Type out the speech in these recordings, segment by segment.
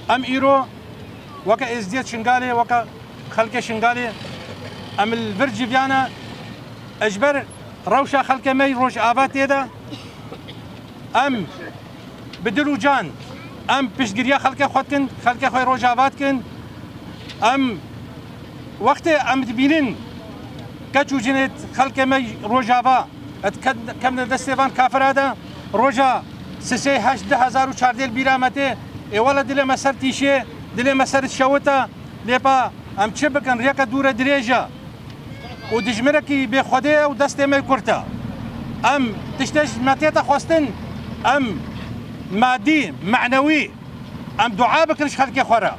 ام ايرو وكا ازديت شنغالي وكا خلق شنغالي ام الفرجي فيانا اجبر روشا خلق مي روش افات يدا ام بدلو جان ام بشگریا خلق خودکن خلق خوی روش افات کن ام وقت ام دبینن كاتشو جنت خلق مي روجافا كم دستيفان كافرادا روجا سسي هاش 10,000 بيرامته اي ولا دل مسر تيشي دل مسر شوتا لبا ام تشبكن ريكا دورة دريجا ودجمركي بخدي ودستي مي كورتا ام تشتج ماتيتا خوستن ام مادي معنوي ام دعاء بكنش خلق خورا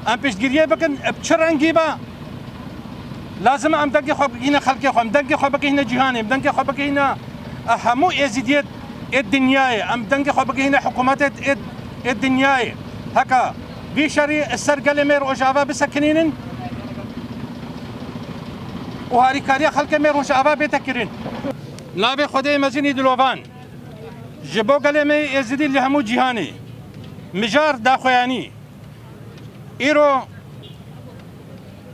ام بيشجريه بكن بتشرنجيبا لازم ام دقي خو بقينا خلقي خو ام دقي خو بقينا جهاني ام دقي خو بقينا همو ازيديت الدنيا ام دقي خو بقينا حكومات الدنيا هكا بيشري السرقل مير وجافا بسكنين وهاري كاريا خلق مير وجافا بتكرين نابي خدي مزيني دلوفان جبو قلمي ازيدي اللي همو جهاني مجار داخوياني ايرو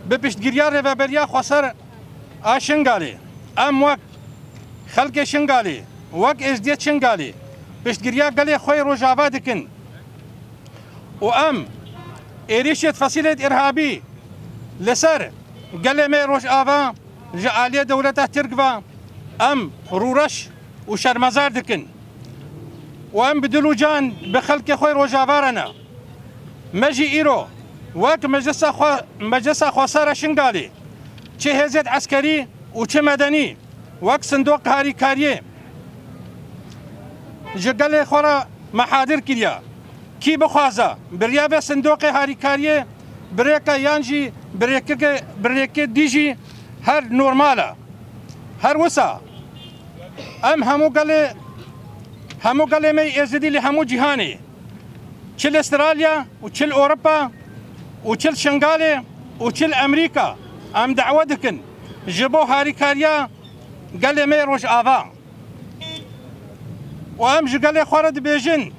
بپشتگیری رهبری خسر آشنگالی ام وقت خلق شنگالی وقت ازدیت شنگالی پشتگیری گلی خوی روجاوا دکن و ام ایریشت فصیلت ارهابی لسر گلی می روجاوا جعالی دولت ترکوا ام رورش و شرمزار دکن و ام بدلو جان بخلق خوی روجاوا رنا مجی ایرو وقت مجلس خسارة شنغالي چه هزت عسكري وچه مدني وقت صندوق هاري كاريه جگل خورا محاضر كريا كي بخوازا بريا به صندوق هاري كاريه بريكا يانجي بريكا ديجي هر نورمالا هر وسا ام همو قال مي ازدي لهمو جهاني چل استراليا وچل اوروبا وچل شنغالي وچل امريكا ام دعوه دكن جبو هاري كاريا قال مي روش افا وام جقال خورد بيجن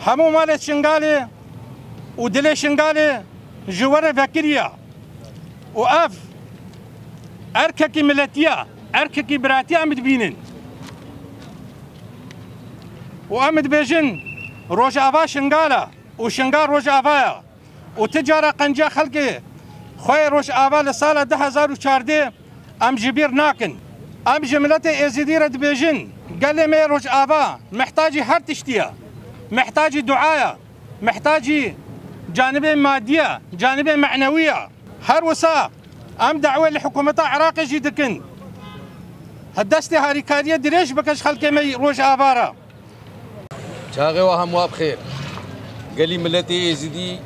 همو مالت شنغالي ودلي شنغالي جوار فكريا واف ارككي ملتيا ارككي براتيا ام تبينن وام بيجن روش افا شنغالا وشنغال روش افايا وتجارة قنجة خلقي خوي روش آبا لسالة 2014 ام جبير ناكن ام جملتي ازيديرة بيجن قال لي مي روش آبا محتاجي هر تشتيا محتاجي دعاية محتاجي جانبين مادية جانبين معنوية هر وسا ام دعوة لحكومة عراقي جيدكن هدستي هاري كارية دريش بكش خلقي مي روش آبارا شاغي وهم واب خير قال لي ملتي ازيدي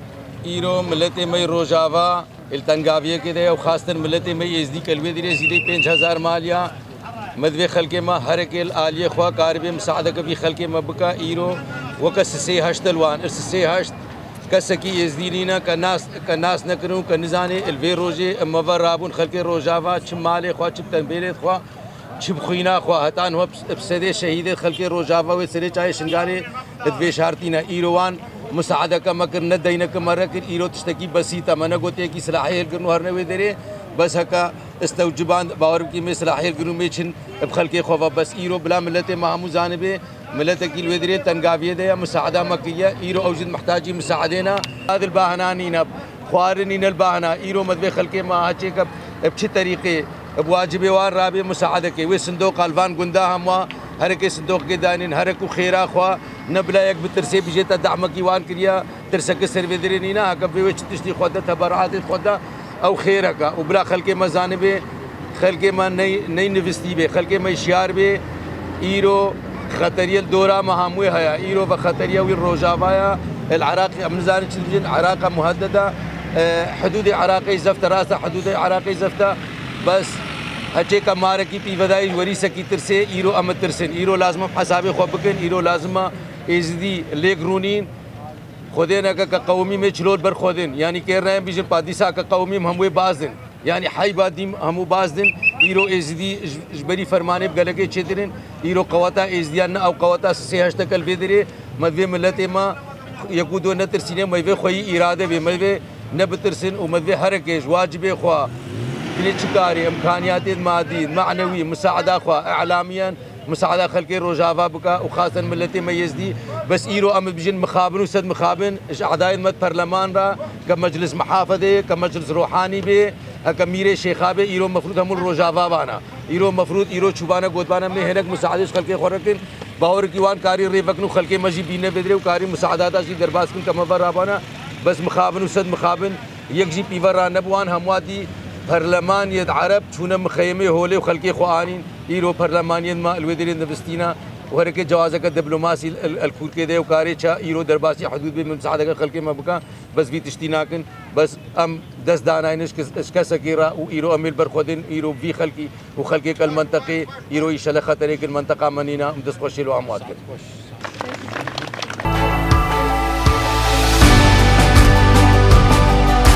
ایرو ملت می روجاوا التنگاویه که ده و خاصتر ملت می ازدی کلوی دیره زیده 5000 مالیا مدوی خلق ما هر کل عالیه خوا کارب مساعده کبی خلق ما بکا ایرو وکس سے هشت الوان اس سے هشت کس کی ازدی نینا کناس نکرو کنزانه الوی روجه مور رابون خلق روجاوا چ مال خوا چ تنبیل خوا چ بخینا خوا هتان هو بسده شهید خلق روجاوا و سره چای شنگاره ادوی شارتینا ایروان مساعدة كما كنا دينا كما ركن إيرو تشتكي بسيطة ما نقولتي كي صلاحية الجنو هرنا ودري بس هكا استوجبان باورب كي صلاحية الجنو ميشن بخلك خوفا بس إيرو بلا ملته ما هم جانبه ملته كي الودري تنقافية ده مساعدة مكية إيرو أوجد محتاجي مساعدنا هذا الباهنانين خوارنين الباهنا إيرو مدبي خلك ما هتشيك بشي طريقة بواجب وار رابي مساعدة كي وصندوق الفان قندا هم هركي صندوق كدانين هركو خيرا خوا نبلا يك بترسي بيجيتا دعمك يوان كريا ترسك سيرفيدرينينا هكا بيوش تشتي خدا تبرعات خدا او خيرك وبلا خلق ما زانبه خلق ما ني نفستي به خلق ما شيار به ايرو خطريه الدوره مهموي هيا ايرو بخطريه والروجافايا العراق امزان تشجن عراق مهدده حدود عراقي زفت راسه حدود عراقي زفته بس هچه مارکی پی ودای وری سکی ترسه ایرو ام ترسن ایرو لازم حسابي خو بکن ایرو لازم ازدی لیگرونین خودنا کا قومی میں چلول بر خودن یعنی کہہ رہے ہیں بیجن پادیسا کا قومی ہم وہ باز دن یعنی حی بادیم ہم باز دن ایرو ازدی جبری فرمانے گلگے چترن ایرو قوتا ازدیان او قوتا سے ہشتکل بدری مدوی ملت ما يكودو نترسينه ميفي خوي إرادة بميفي نبترسن وميفي حركة واجب خوا كليتشكاري إمكانيات مادية معنوية مساعدة خوا إعلاميا مساعدة خلقي روجافا بكا وخاصة ملتي ميزدي بس إيرو أم بجن مخابن وسد مخابن إيش أعضاء مد برلمان را كمجلس محافظة كمجلس روحاني به كميرة شيخا به إيرو مفروض هم الروجافا بانا إيرو مفروض إيرو شوبانا قدبانا من هناك مساعدة خلقي خوركن باور كيوان كاري ريفكنو خلقي مجي بينا بدري وكاري مساعدات أشي درباس كن كم برابانا بس مخابن وسد مخابن يكجي بيفرا نبوان همواتي برلمان يد عرب شونا مخيمه هولي وخلقي خوانين إيرو برلمان يد ما الودرين نفستينا وهركي جوازك الدبلوماسي الكوركي ده وكاري شا إيرو درباسي حدود بمساعدة خلقي ما بكا بس في تشتيناكن بس أم دس داناينش كسكيرا وإيرو أميل برخودين إيرو في خلقي وخلقي كالمنطقي إيرو يشل خطريك المنطقة منينا مدس خوشي لو أموات